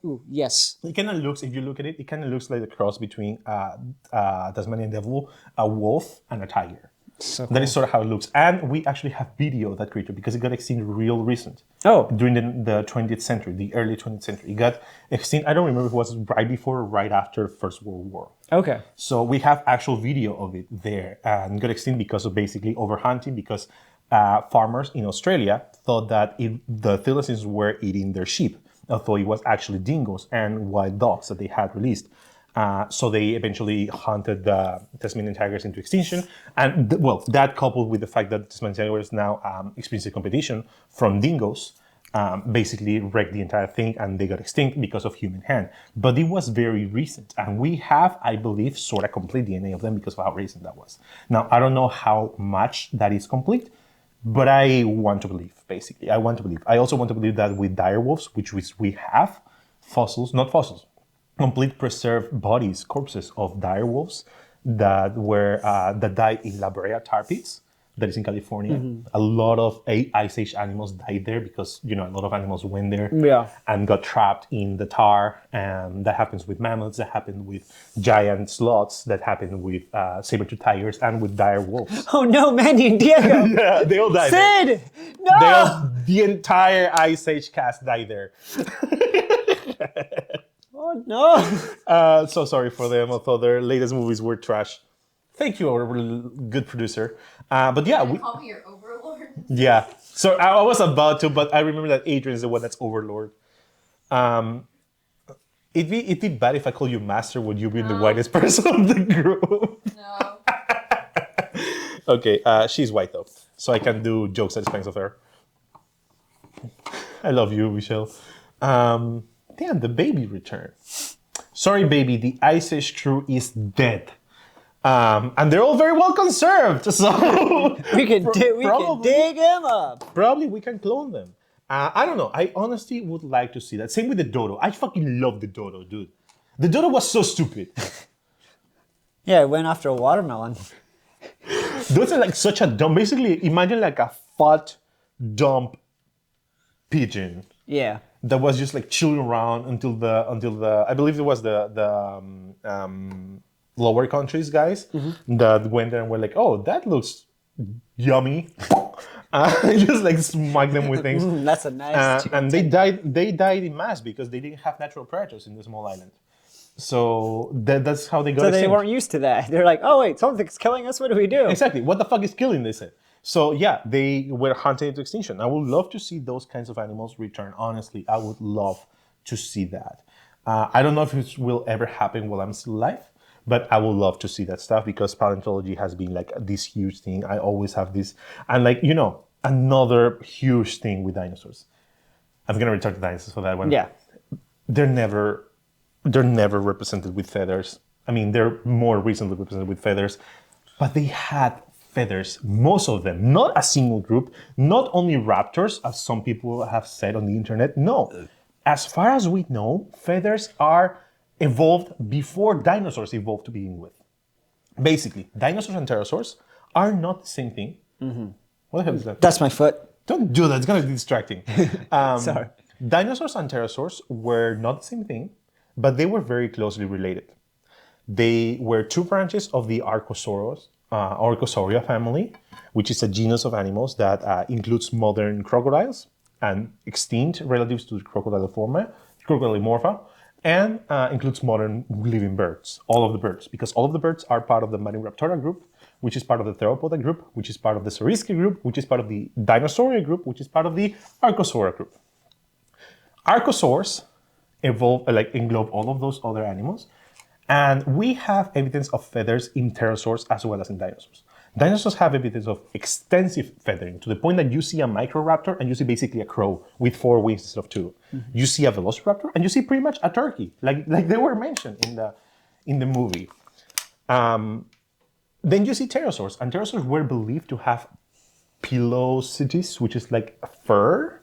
ooh, yes. It kind of looks, if you look at it, it kind of looks like a cross between a Tasmanian devil, a wolf, and a tiger. So That is sort of how it looks. And we actually have video of that creature because it got extinct real recent. Oh. During the 20th century, the early 20th century. It got extinct, I don't remember if it was right before or right after First World War. Okay. So we have actual video of it there, and got extinct because of basically overhunting, because farmers in Australia thought that the thylacines were eating their sheep, although it was actually dingoes and wild dogs that they had released. So they eventually hunted the Tasmanian tigers into extinction. And that coupled with the fact that the Tasmanian tiger is now experiencing competition from dingoes, basically wrecked the entire thing, and they got extinct because of human hand. But it was very recent, and we have, I believe, sort of complete DNA of them because of how recent that was. Now, I don't know how much that is complete, but I want to believe, basically. I want to believe. I also want to believe that with dire wolves, which we have fossils, not fossils, complete preserved bodies, corpses of dire wolves that died in La Brea tar pits, that is in California. A lot of Ice Age animals died there because a lot of animals went there and got trapped in the tar. And that happens with mammoths, that happened with giant sloths, that happened with saber-tooth tigers, and with dire wolves. Oh no, Manny and Diego. Yeah, they all died there. Sid! No! the entire Ice Age cast died there. Oh no! So sorry for them, although their latest movies were trash. Thank you, our good producer. But yeah, Call me your overlord. yeah. So I was about to, but I remember that Adrian is the one that's overlord. It'd be bad if I call you master. Would you be the whitest person of the group? No. Okay, she's white though, so I can do jokes at the expense of her. I love you, Michelle. Damn, the baby returned. Sorry, baby, the Ice Age crew is dead. And they're all very well conserved, so we can dig him up. Probably we can clone them. I don't know. I honestly would like to see that. Same with the dodo. I fucking love the dodo, dude. The dodo was so stupid. Yeah, it went after a watermelon. Those are like such a dumb. Basically, imagine like a fat, dumb pigeon. Yeah. That was just like chilling around until the I believe it was the lower countries guys that went there and were like, oh, that looks yummy. Just like smack them with things. That's a nice. And they died in mass because they didn't have natural predators in the small island. So that's how they got. So they weren't used to that. They're like, oh wait, something's killing us. What do we do? Exactly. What the fuck is killing? They said. So yeah, they were hunted into extinction. I would love to see those kinds of animals return. Honestly, I would love to see that. I don't know if it will ever happen while I'm still alive, but I would love to see that stuff because paleontology has been like this huge thing. I always have this, and like another huge thing with dinosaurs. I'm gonna return to dinosaurs for that one. Yeah, they're never represented with feathers. I mean, they're more recently represented with feathers, but they had feathers, most of them, not a single group, not only raptors, as some people have said on the internet. No, as far as we know, feathers are evolved before dinosaurs evolved to begin with. Basically, dinosaurs and pterosaurs are not the same thing. Mm-hmm. What the hell is that? That's my foot. Don't do that, it's gonna be distracting. Sorry. Dinosaurs and pterosaurs were not the same thing, but they were very closely related. They were two branches of the Archosauria family, which is a genus of animals that includes modern crocodiles and extinct relatives to the Crocodilomorpha, and includes modern living birds, all of the birds, because all of the birds are part of the Maniraptora group, which is part of the Theropoda group, which is part of the Saurischian group, which is part of the Dinosauria group, which is part of the Archosauria group. Archosaurs englobe all of those other animals. And we have evidence of feathers in pterosaurs as well as in dinosaurs. Dinosaurs have evidence of extensive feathering to the point that you see a microraptor and you see basically a crow with 4 wings instead of 2. Mm-hmm. You see a velociraptor and you see pretty much a turkey, like they were mentioned in the movie. Then you see pterosaurs, and pterosaurs were believed to have pilosities, which is like fur.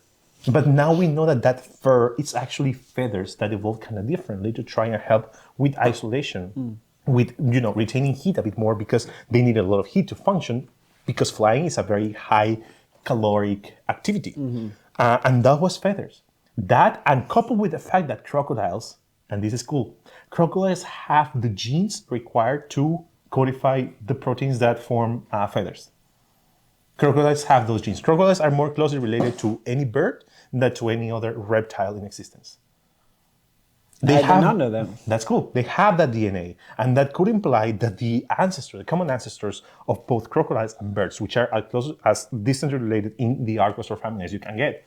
But now we know that fur is actually feathers that evolved kind of differently to try and help with isolation, with retaining heat a bit more because they need a lot of heat to function because flying is a very high caloric activity. Mm-hmm. And that was feathers. That, and coupled with the fact that crocodiles, and this is cool, crocodiles have the genes required to codify the proteins that form feathers. Crocodiles have those genes. Crocodiles are more closely related to any bird than to any other reptile in existence. I did not know that. That's cool. They have that DNA, and that could imply that the common ancestors of both crocodiles and birds, which are as distantly related in the Archosaur family as you can get,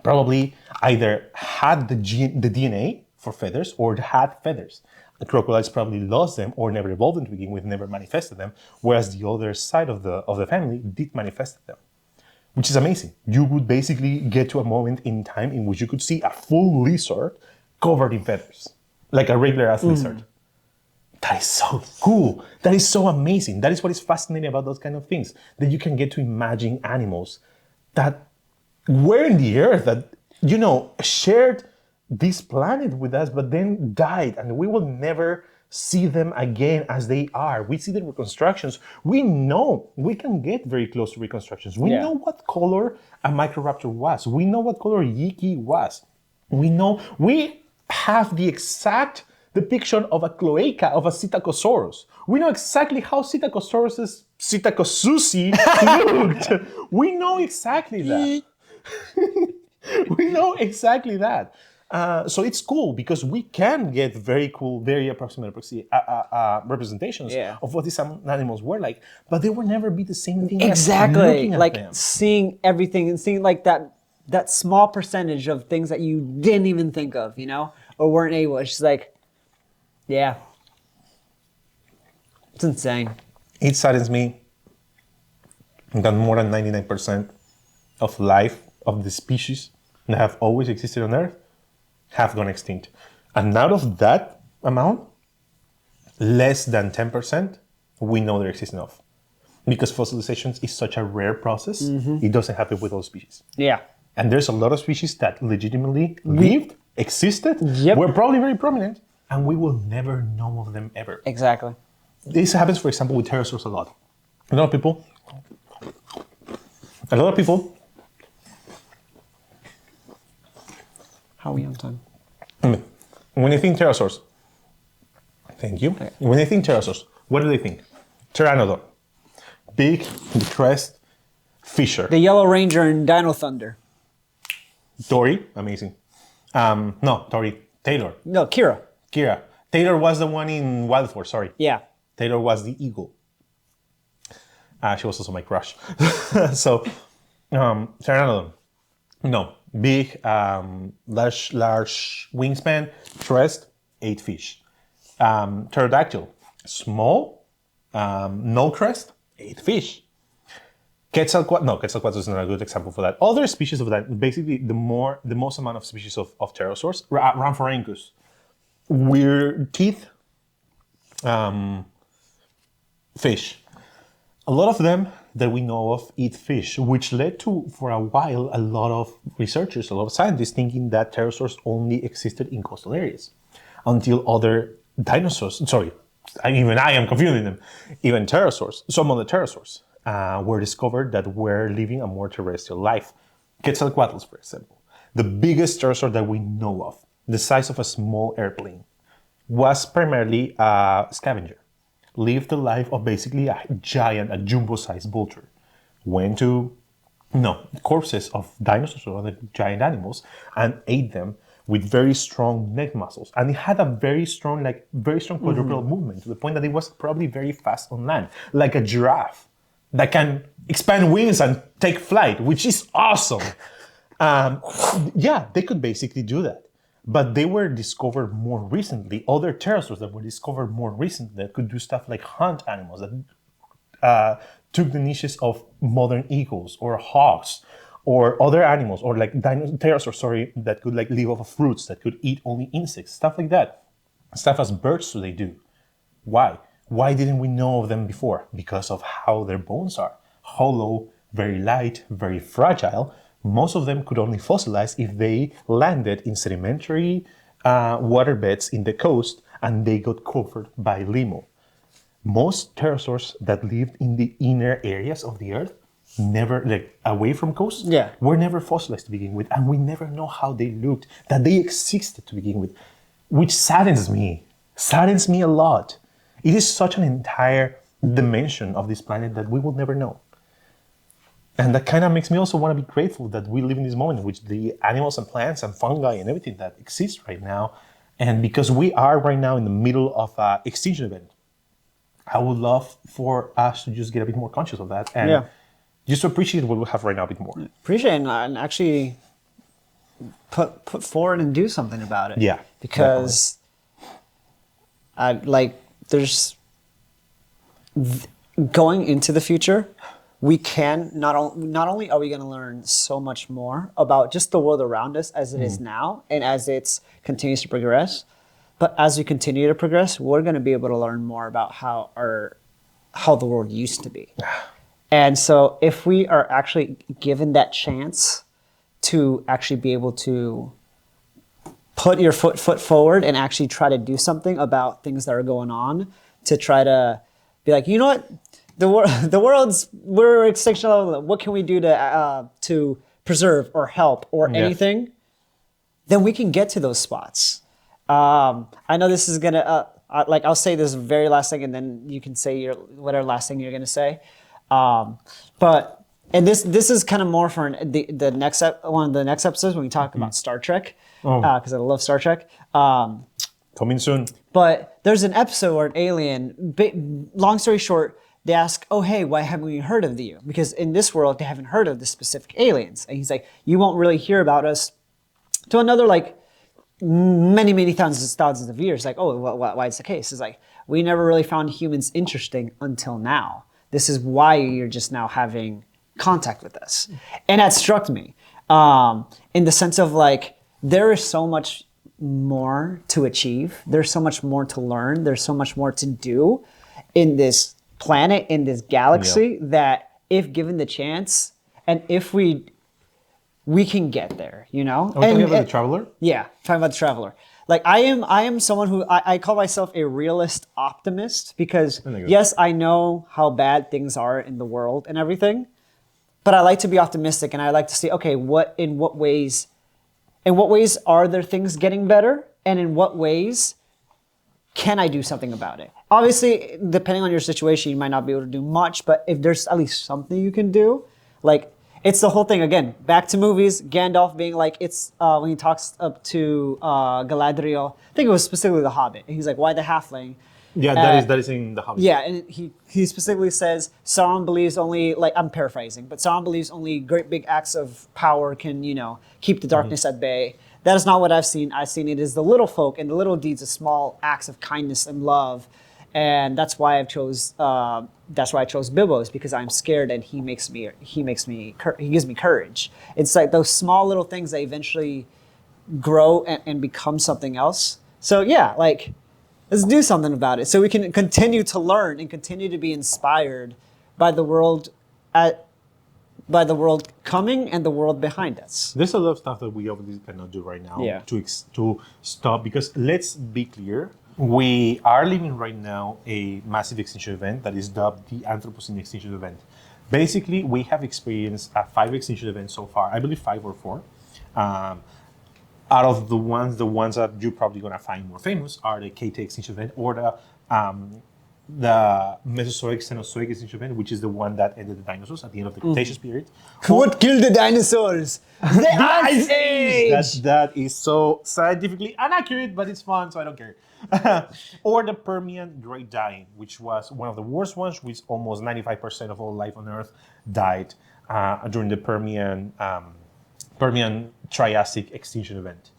probably either had the DNA for feathers or had feathers. The crocodiles probably lost them or never evolved them to begin with, never manifested them, whereas the other side of the family did manifest them, which is amazing. You would basically get to a moment in time in which you could see a full lizard covered in feathers, like a regular ass lizard. That is so cool. That is so amazing. That is what is fascinating about those kind of things, that you can get to imagine animals that were in the earth, that, shared this planet with us, but then died, and we will never see them again as they are. We see the reconstructions. We know, we can get very close to reconstructions. We know what color a Microraptor was. We know what color Yiki was. We have the exact depiction of a cloaca of a Psittacosaurus. We know exactly how Psittacosaurus's Psittacosusi looked. We know exactly that. We know exactly that. So it's cool because we can get very cool, very approximate representations Yeah. of what these animals were like, but they will never be the same thing. As Exactly. looking at Like them. seeing everything and seeing like that small percentage of things that you didn't even think of, you know, or weren't able. It's just like, yeah, it's insane. It saddens me that more than 99% of life of the species that have always existed on Earth have gone extinct. And out of that amount, less than 10% we know the existence of. Because fossilization is such a rare process, it doesn't happen with all species. Yeah. And there's a lot of species that legitimately lived, existed, Yep. were probably very prominent, and we will never know of them ever. Exactly. This happens, for example, with pterosaurs a lot. A lot of people. How are we on time? When they think pterosaurs, thank you. Okay. When they think pterosaurs, what do they think? Pteranodon, big, crest, fisher. The Yellow Ranger and Dino Thunder. Dory, amazing. No, Dory, Taylor, No, Kira. Kira. Taylor was the one in Wild Force, sorry. Yeah. Taylor was the eagle. She was also my crush. So, Pteranodon. No, big, large wingspan, crest, 8 fish. Pterodactyl, small, no crest, 8 fish. Quetzalcoatl is not a good example for that. Other species of that, basically the most amount of species of pterosaurs, Rhamphorhynchus, weird teeth, fish. A lot of them that we know of eat fish, which led to, for a while, a lot of researchers, a lot of scientists thinking that pterosaurs only existed in coastal areas until other dinosaurs, even I am confusing them, even pterosaurs, some of the pterosaurs were discovered that were living a more terrestrial life. Quetzalcoatlus, for example, the biggest pterosaur that we know of, the size of a small airplane, was primarily a scavenger. Lived the life of basically a giant, a jumbo-sized vulture. Went to, corpses of dinosaurs or other giant animals and ate them with very strong neck muscles. And it had a very strong quadrupedal movement to the point that it was probably very fast on land, like a giraffe that can expand wings and take flight, which is awesome. They could basically do that. But they were discovered more recently. Other pterosaurs that were discovered more recently that could do stuff like hunt animals, that took the niches of modern eagles or hawks or other animals, or like pterosaurs, that could like live off of fruits, that could eat only insects, stuff like that. Stuff as birds do they do. Why? Why didn't we know of them before? Because of how their bones are. Hollow, very light, very fragile. Most of them could only fossilize if they landed in sedimentary waterbeds in the coast and they got covered by limo. Most pterosaurs that lived in the inner areas of the earth, never, like away from coast, were never fossilized to begin with, and we never know how they looked, that they existed to begin with, which saddens me a lot. It is such an entire dimension of this planet that we will never know. And that kind of makes me also want to be grateful that we live in this moment in which the animals and plants and fungi and everything that exists right now, and because we are right now in the middle of an extinction event, I would love for us to just get a bit more conscious of that and just to appreciate what we have right now a bit more. Appreciate it and actually put forward and do something about it. Yeah. Because going into the future, we can not only are we going to learn so much more about just the world around us as it is now and as it continues to progress, but as we continue to progress, we're going to be able to learn more about how the world used to be. And so if we are actually given that chance to actually be able to put your foot forward and actually try to do something about things that are going on, to try to be like, you know what? We're extinction level. What can we do to preserve or help or anything? Then we can get to those spots. I know this is gonna I'll say this very last thing, and then you can say whatever last thing you're gonna say. But and this is kind of more for the next one of the next episodes when we talk about Star Trek, because I love Star Trek. Coming soon. But there's an episode where an alien, long story short, they ask, oh, hey, why haven't we heard of you? Because in this world, they haven't heard of the specific aliens. And he's like, you won't really hear about us to another, like, many thousands of years. Like, oh, why it's the case? It's like, we never really found humans interesting until now. This is why you're just now having contact with us. And that struck me in the sense of, like, there is so much more to achieve. There's so much more to learn. There's so much more to do in this planet, in this galaxy, that if given the chance, and if we can get there, you know? Are we talking about the Traveler? Yeah, talking about the Traveler. Like I am someone who I call myself a realist optimist because yes, I know how bad things are in the world and everything, but I like to be optimistic and I like to see, okay, in what ways are there things getting better? And in what ways can I do something about it? Obviously, depending on your situation, you might not be able to do much, but if there's at least something you can do, like it's the whole thing again, back to movies, Gandalf being like, it's when he talks up to Galadriel, I think it was specifically the Hobbit, and he's like, why the halfling? Yeah, that is in the Hobbit. Yeah, and he specifically says Sauron believes only, like I'm paraphrasing, but Sauron believes only great big acts of power can, keep the darkness at bay. That is not what I've seen. I've seen it as the little folk and the little deeds of small acts of kindness and love, and that's why I chose Bilbo, is because I'm scared and he gives me courage. It's like those small little things that eventually grow and become something else. So yeah, like. Let's do something about it so we can continue to learn and continue to be inspired by the world coming and the world behind us. There's a lot of stuff that we obviously cannot do right now to stop, because let's be clear, we are living right now a massive extinction event that is dubbed the Anthropocene extinction event. Basically, we have experienced 5 extinction events so far, I believe 5 or 4. Out of the ones that you're probably gonna find more famous are the KT extinction event or the Mesozoic Cenozoic extinction event, which is the one that ended the dinosaurs at the end of the Cretaceous period. What killed the dinosaurs? The Ice Age! That is so scientifically inaccurate, but it's fun, so I don't care. Or the Permian Great Dying, which was one of the worst ones, which almost 95% of all life on Earth died during the Permian Triassic extinction event.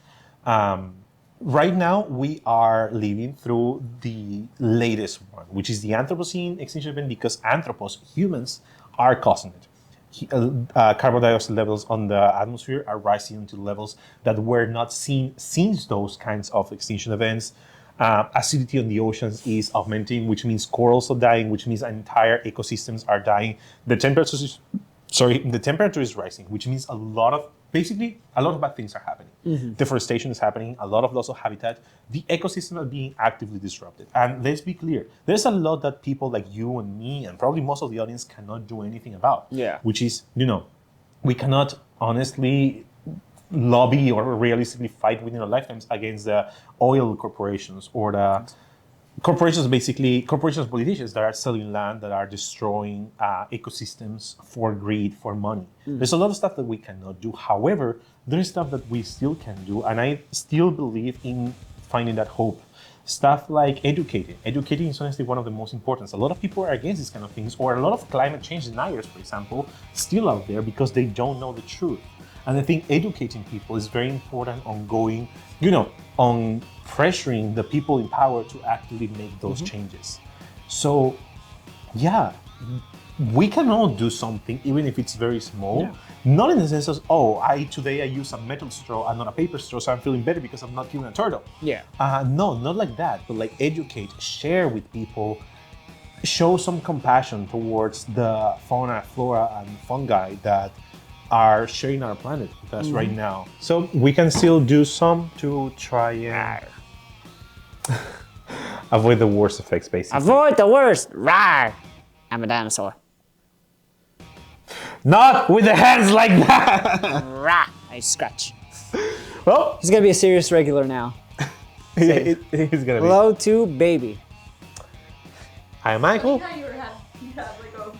Right now, we are living through the latest one, which is the Anthropocene extinction event, because anthropos, humans, are causing it. Carbon dioxide levels on the atmosphere are rising to levels that were not seen since those kinds of extinction events. Acidity on the oceans is augmenting, which means corals are dying, which means entire ecosystems are dying. The temperature is rising, which means a lot of bad things are happening. Mm-hmm. Deforestation is happening, a lot of loss of habitat. The ecosystem are being actively disrupted. And let's be clear, there's a lot that people like you and me and probably most of the audience cannot do anything about. Yeah. Which is, we cannot honestly lobby or realistically fight within our lifetimes against the oil corporations or the corporations, politicians that are selling land, that are destroying ecosystems for greed, for money. There's a lot of stuff that we cannot do. However, there's stuff that we still can do, and I still believe in finding that hope. Stuff like educating. Educating is honestly one of the most important. A lot of people are against these kind of things, or a lot of climate change deniers, for example, still out there because they don't know the truth. And I think educating people is very important on going, on pressuring the people in power to actually make those changes. So, yeah, we can all do something, even if it's very small. Yeah. Not in the sense of, today I use a metal straw and not a paper straw, so I'm feeling better because I'm not killing a turtle. Yeah. No, not like that, but like educate, share with people, show some compassion towards the fauna, flora, and fungi that are sharing our planet with us right now. So we can still do some to try and avoid the worst effects, basically. Avoid the worst. Rawr. I'm a dinosaur. Not with the hands like that. Rawr. I scratch. Well, he's gonna be a serious regular now. He's gonna be. Hello to baby. Hi, Michael. You have like a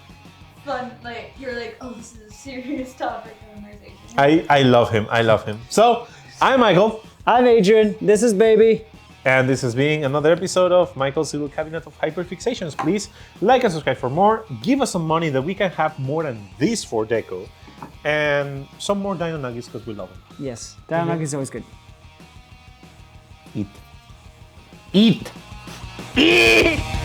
fun. Like you're like, oh, this is a serious topic conversation. I love him. I love him. So, I'm Michael. I'm Adrian. This is Baby. And this has been another episode of Michael's Little Cabinet of Hyperfixations. Please like and subscribe for more. Give us some money that we can have more than this for deco. And some more dino nuggets because we love them. Yes, Dino Nugget is always good. Eat. Eat. Eat!